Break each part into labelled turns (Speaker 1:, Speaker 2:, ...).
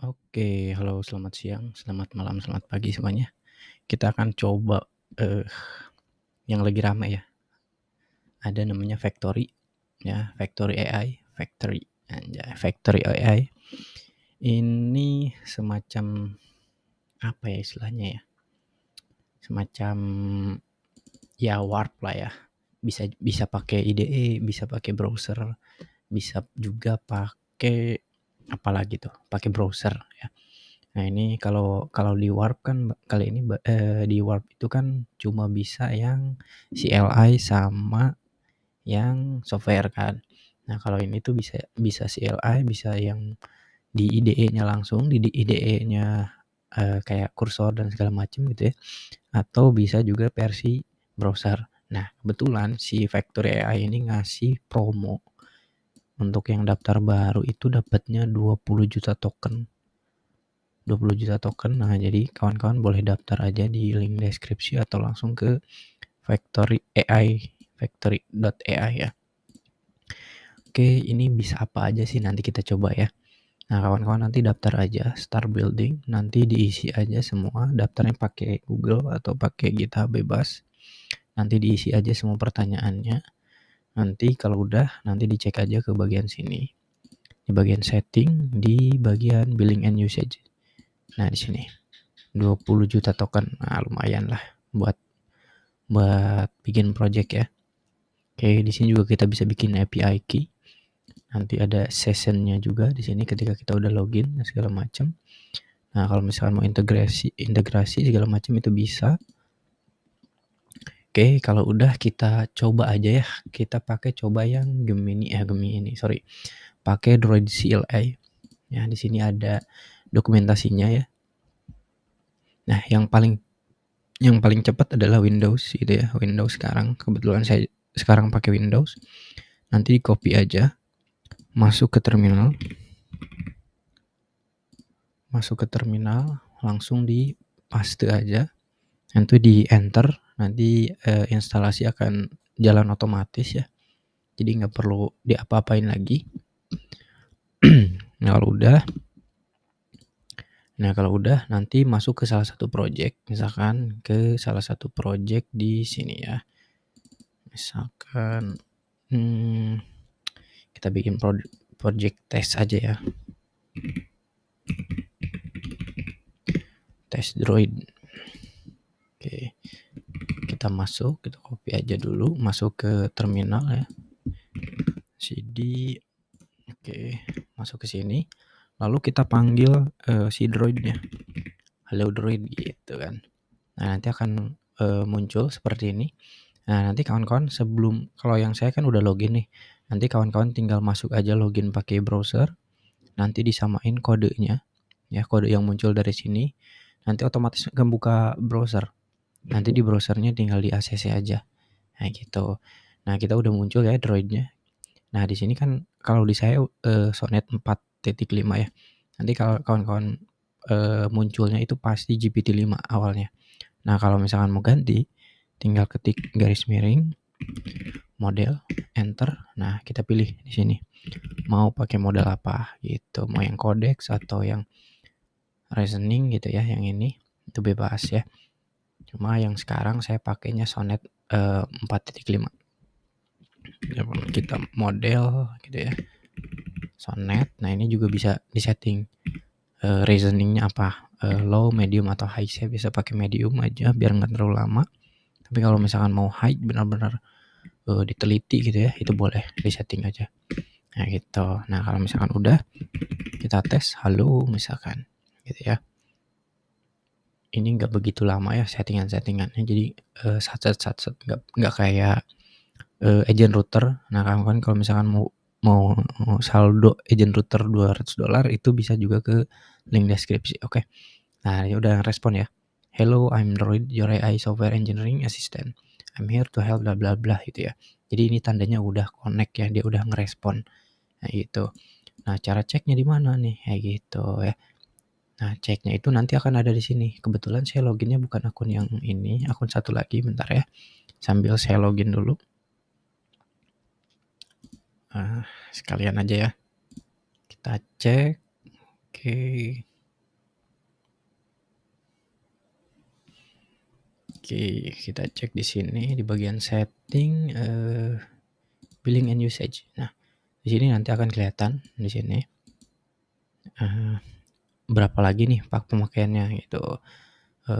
Speaker 1: Oke, halo selamat siang, selamat malam, selamat pagi semuanya. Kita akan coba, eee, yang lagi rame ya, ada namanya Factory ya, Factory AI, Factory anjay, Factory AI. Ini semacam apa ya istilahnya ya, semacam ya warp lah ya. Bisa bisa pakai IDE, bisa pakai browser, bisa juga pakai apalagi tuh, pakai browser ya. Nah ini kalau kalau di warp kan kali ini di warp itu kan cuma bisa yang CLI sama yang software kan. Nah kalau ini tuh bisa bisa CLI, bisa yang di IDE-nya langsung, di IDE-nya kayak kursor dan segala macam gitu ya, atau bisa juga versi browser. Nah kebetulan si Factory AI ini ngasih promo untuk yang daftar baru itu dapatnya 20 juta token. 20 juta token. Nah, jadi kawan-kawan boleh daftar aja di link deskripsi atau langsung ke Factory AI, factory.ai ya. Oke, ini bisa apa aja sih nanti kita coba ya. Nah, kawan-kawan nanti daftar aja start building, nanti diisi aja semua, daftarnya pakai Google atau pakai GitHub bebas. Nanti diisi aja semua pertanyaannya. Nanti kalau udah, nanti dicek aja ke bagian sini. Di bagian setting, di bagian billing and usage. Nah, di sini 20 juta token. Nah, lumayan lah buat buat bikin project ya. Oke, di sini juga kita bisa bikin API key. Nanti ada sessionnya juga di sini ketika kita udah login dan segala macam. Nah, kalau misalkan mau integrasi segala macam itu bisa. Oke, kalau udah kita coba aja ya. Kita pakai coba yang Gemini, sorry. Pakai Droid CLI. Ya, di sini ada dokumentasinya ya. Nah, yang paling cepat adalah Windows gitu ya. Windows sekarang kebetulan saya sekarang pakai Windows. Nanti di copy aja, masuk ke terminal, langsung di paste aja, nanti di enter, nanti instalasi akan jalan otomatis ya, jadi nggak perlu diapa-apain lagi. Nah kalau udah nanti masuk ke salah satu project, misalkan ke salah satu project di sini ya, misalkan kita bikin project test aja ya, test droid. Oke, kita masuk, kita copy aja dulu, masuk ke terminal ya, cd. Oke, masuk ke sini, lalu kita panggil si droidnya, halo droid gitu kan. Nah nanti akan muncul seperti ini. Nah nanti kawan-kawan kalau yang saya kan udah login nih, nanti kawan-kawan tinggal masuk aja login pakai browser, nanti disamain kodenya ya, kode yang muncul dari sini nanti otomatis buka browser. Nanti di browsernya tinggal di ACC aja. Nah gitu. Nah kita udah muncul ya droidnya. Nah di sini kan kalau di saya Sonnet 4.5 ya. Nanti kalau kawan-kawan munculnya itu pasti GPT-5 awalnya. Nah kalau misalkan mau ganti, tinggal ketik garis miring, model, enter. Nah kita pilih di sini. Mau pakai model apa gitu. Mau yang codex atau yang reasoning gitu ya. Yang ini itu bebas ya. Cuma yang sekarang saya pakainya Sonnet 4.5. Kita model gitu ya, Sonnet. Nah ini juga bisa disetting reasoningnya apa, low, medium atau high. Saya bisa pakai medium aja biar nggak terlalu lama. Tapi kalau misalkan mau high benar-benar diteliti gitu ya, itu boleh disetting aja. Nah gitu. Nah kalau misalkan udah, kita tes halo misalkan gitu ya. Ini nggak begitu lama ya settingannya, jadi satset nggak kayak agent router. Nah kawan-kawan kalau misalkan mau saldo agent router $200 itu bisa juga ke link deskripsi. Oke. Nah ini udah respon ya. Hello, I'm Droid, your AI software engineering assistant. I'm here to help bla bla bla gitu ya. Jadi ini tandanya udah connect ya, dia udah ngerespon. Nah gitu. Nah cara ceknya di mana nih? Kayak gitu ya. Nah ceknya itu nanti akan ada di sini. Kebetulan saya loginnya bukan akun yang ini, akun satu lagi, bentar ya. Sambil saya login dulu. Sekalian aja ya. Kita cek. Oke. Oke, kita cek di sini di bagian setting, billing and usage. Nah, di sini nanti akan kelihatan di sini, berapa lagi nih pemakaiannya gitu.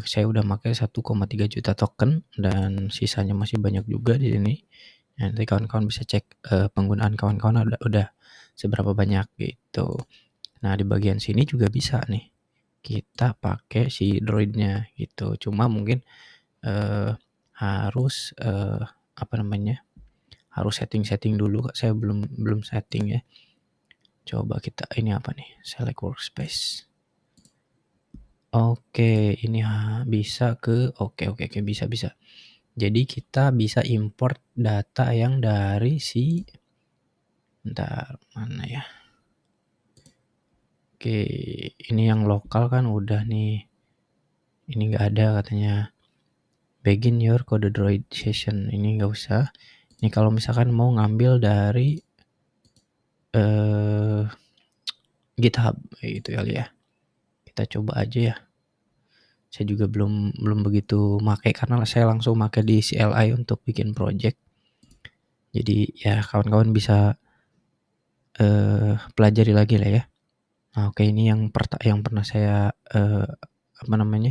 Speaker 1: Saya udah pakai 1,3 juta token dan sisanya masih banyak juga di sini. Nanti kawan-kawan bisa cek, penggunaan kawan-kawan udah seberapa banyak gitu. Nah, di bagian sini juga bisa nih kita pakai si Droid-nya gitu. Cuma mungkin, harus, apa namanya, harus setting-setting dulu, saya belum setting ya. Coba kita ini apa nih, select workspace. Oke, ini bisa ke oke, bisa. Jadi kita bisa import data yang dari bentar, mana ya? Oke, ini yang lokal kan udah nih. Ini nggak ada katanya. Begin your code Droid session. Ini nggak usah. Ini kalau misalkan mau ngambil dari GitHub gitu kali ya. Kita coba aja ya. Saya juga belum begitu make karena saya langsung make di CLI untuk bikin project. Jadi ya kawan-kawan bisa pelajari lagi lah ya. Nah, oke, ini yang pernah saya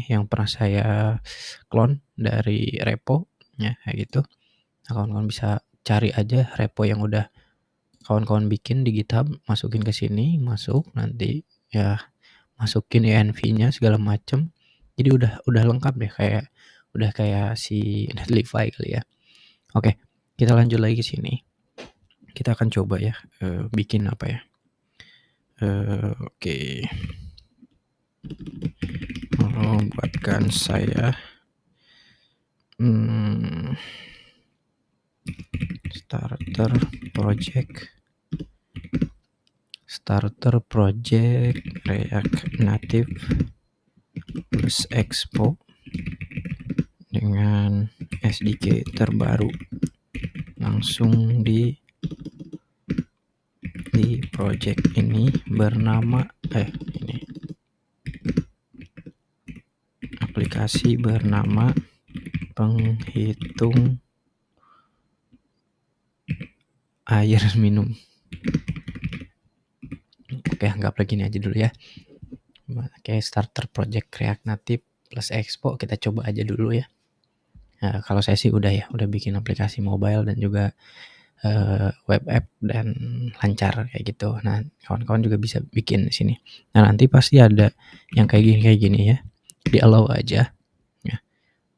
Speaker 1: yang pernah saya clone dari repo ya kayak gitu. Nah, kawan-kawan bisa cari aja repo yang udah kawan-kawan bikin di GitHub, masukin ke sini, nanti ya masukin env-nya segala macem. Jadi udah lengkap deh udah kayak si Netlify kali ya. Oke, kita lanjut lagi ke sini. Kita akan coba ya bikin apa ya. Oke. Buatkan saya starter project React Native plus Expo dengan SDK terbaru langsung di project ini bernama ini aplikasi bernama penghitung air minum. Oke, anggaplah gini aja dulu ya. Oke, starter project React Native plus Expo kita coba aja dulu ya. Nah, kalau saya sih udah bikin aplikasi mobile dan juga web app dan lancar kayak gitu. Nah, kawan-kawan juga bisa bikin di sini. Nah, nanti pasti ada yang kayak gini ya. Di allow aja. Ya.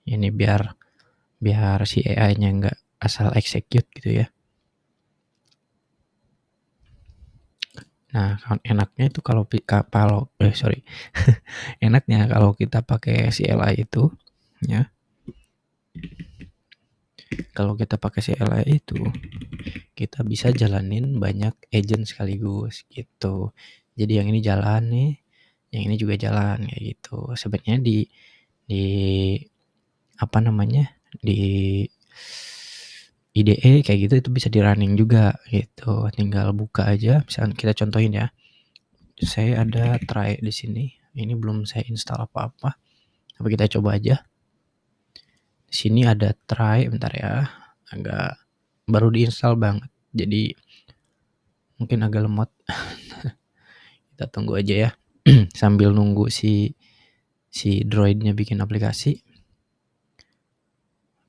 Speaker 1: Ini biar si AI-nya nggak asal execute gitu ya. Nah, enaknya itu enaknya kalau kita pakai CLI itu ya. Kalau kita pakai CLI itu kita bisa jalanin banyak agent sekaligus gitu. Jadi yang ini jalan nih, yang ini juga jalan kayak gitu. Sebenarnya di apa namanya? Di IDE kayak gitu itu bisa di running juga gitu. Tinggal buka aja. Misalkan kita contohin ya. Saya ada try di sini. Ini belum saya install apa-apa. Tapi kita coba aja. Di sini ada try, bentar ya. Agak baru diinstal banget. Jadi mungkin agak lemot. Kita tunggu aja ya. Sambil nunggu si droidnya bikin aplikasi.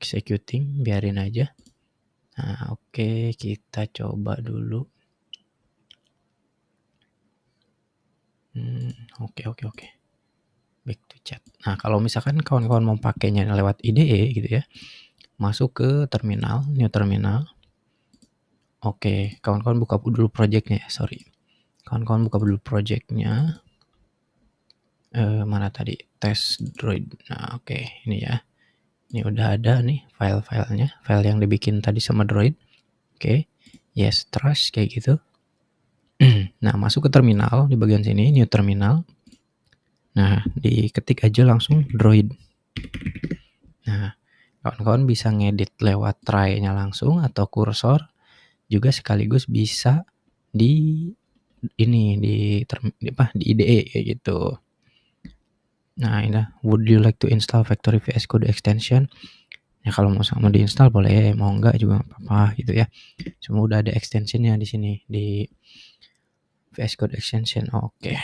Speaker 1: Executing, biarin aja. Nah, oke, kita coba dulu. Oke. Back to chat. Nah, kalau misalkan kawan-kawan mau pakainya lewat IDE gitu ya, masuk ke terminal, new terminal. Oke, kawan-kawan buka dulu projectnya, sorry. Kawan-kawan buka dulu projectnya. Mana tadi? Test Droid. Nah, oke, ini ya. Ini udah ada nih file-filenya, file yang dibikin tadi sama Droid. Oke, yes, trust kayak gitu. Nah, masuk ke terminal di bagian sini, new terminal. Nah, diketik aja langsung Droid. Nah, kawan-kawan bisa ngedit lewat try-nya langsung atau kursor, juga sekaligus bisa di IDE kayak gitu. Nah, ini would you like to install Factory VS Code extension? Ya kalau mau diinstal boleh, mau enggak juga apa-apa gitu ya. Cuma udah ada extensionnya di sini di VS Code extension. Oke.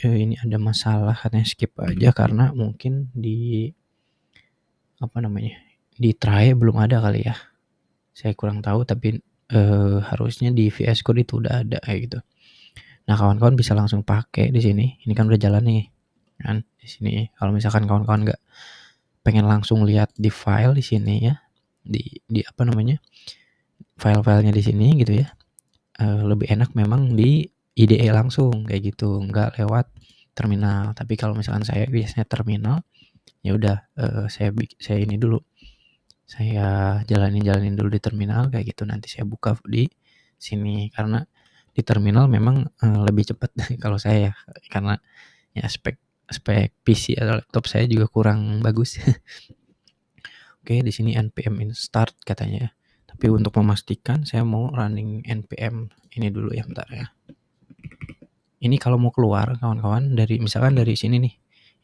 Speaker 1: Ini ada masalah, katanya skip aja karena mungkin di apa namanya? Di try belum ada kali ya. Saya kurang tahu tapi harusnya di VS Code itu udah ada kayak gitu. Nah, kawan-kawan bisa langsung pakai di sini. Ini kan udah jalan nih. Kan di sini kalau misalkan kawan-kawan enggak pengen langsung lihat di file di sini ya. Di apa namanya? File-filenya di sini gitu ya. Lebih enak memang di IDE langsung kayak gitu, enggak lewat terminal. Tapi kalau misalkan saya biasanya terminal, ya udah saya ini dulu. Saya jalanin dulu di terminal kayak gitu, nanti saya buka di sini karena di terminal memang lebih cepat kalau saya karena ya spek PC atau laptop saya juga kurang bagus. Oke, di sini npm instart katanya. Tapi untuk memastikan saya mau running npm ini dulu ya, bentar ya. Ini kalau mau keluar kawan-kawan dari misalkan dari sini nih.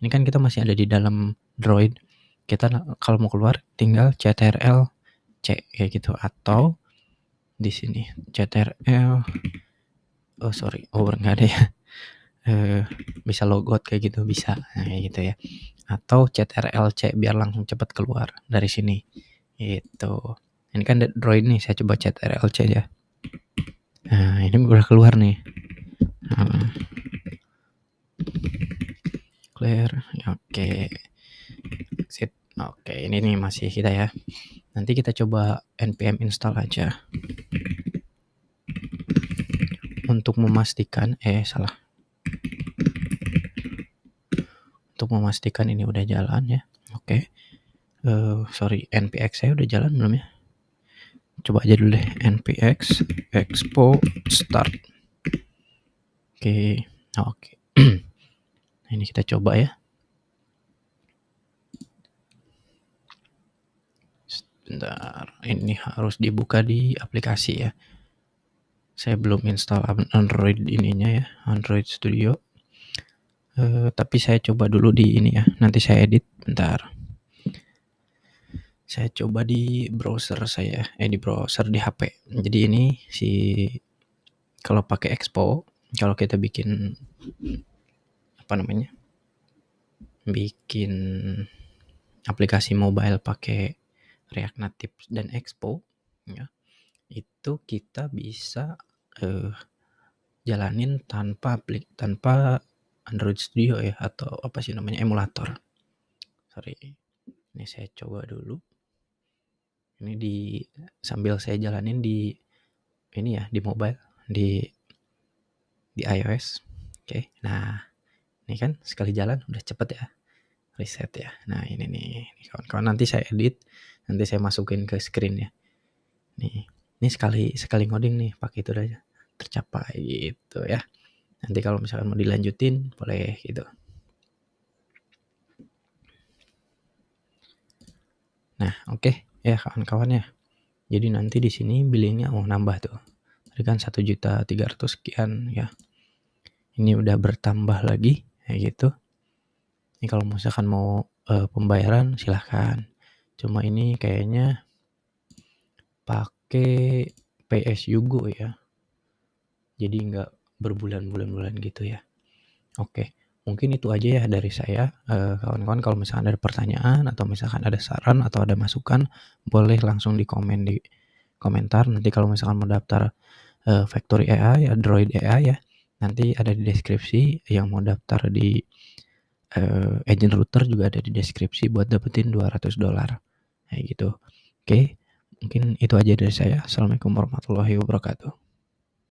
Speaker 1: Ini kan kita masih ada di dalam Droid. Kita kalau mau keluar tinggal ctrl C kayak gitu atau di sini ctrl enggak ada ya. Bisa logout kayak gitu bisa. Nah, kayak gitu ya. Atau ctrl C biar langsung cepat keluar dari sini. Gitu. Ini kan Droid nih, saya coba ctrl C ya. Nah, ini udah keluar nih. Clear. Oke. Exit. Oke, ini nih masih kita ya. Nanti kita coba npm install aja. Untuk memastikan Untuk memastikan ini udah jalan ya. Oke. Npx saya udah jalan belum ya? Coba aja dulu deh. Npx expo start. Oke. Ini kita coba ya. Bentar, ini harus dibuka di aplikasi ya. Saya belum install Android ininya ya, Android Studio. Tapi saya coba dulu di ini ya. Nanti saya edit. Bentar. Saya coba di browser saya, di browser di HP. Jadi ini kalau pakai Expo, kalau kita bikin bikin aplikasi mobile pakai React Native dan Expo ya, itu kita bisa jalanin tanpa Android Studio ya, atau emulator. Ini saya coba dulu. Ini sambil saya jalanin di ini ya, di mobile, di iOS. Oke. Nah, ini kan sekali jalan udah cepet ya. Reset ya. Nah, ini nih kawan-kawan, nanti saya edit, nanti saya masukin ke screen ya. Ini sekali ngoding nih pakai itu aja tercapai gitu ya. Nanti kalau misalkan mau dilanjutin boleh gitu. Nah, oke ya kawan-kawan ya. Jadi nanti di sini billingnya nambah tuh. Tadi kan 1.300.000 sekian ya. Ini udah bertambah lagi kayak gitu. Ini kalau misalkan mau pembayaran silahkan. Cuma ini kayaknya pakai PSU Go ya. Jadi nggak berbulan-bulan gitu ya. Oke, mungkin itu aja ya dari saya. Kawan-kawan kalau misalkan ada pertanyaan atau misalkan ada saran atau ada masukan, boleh langsung di komen di komentar. Nanti kalau misalkan mau daftar Factory AI, Droid AI ya, nanti ada di deskripsi. Yang mau daftar di agent router juga ada di deskripsi buat dapetin $200 kayak gitu. Oke, mungkin itu aja dari saya. Assalamualaikum warahmatullahi wabarakatuh.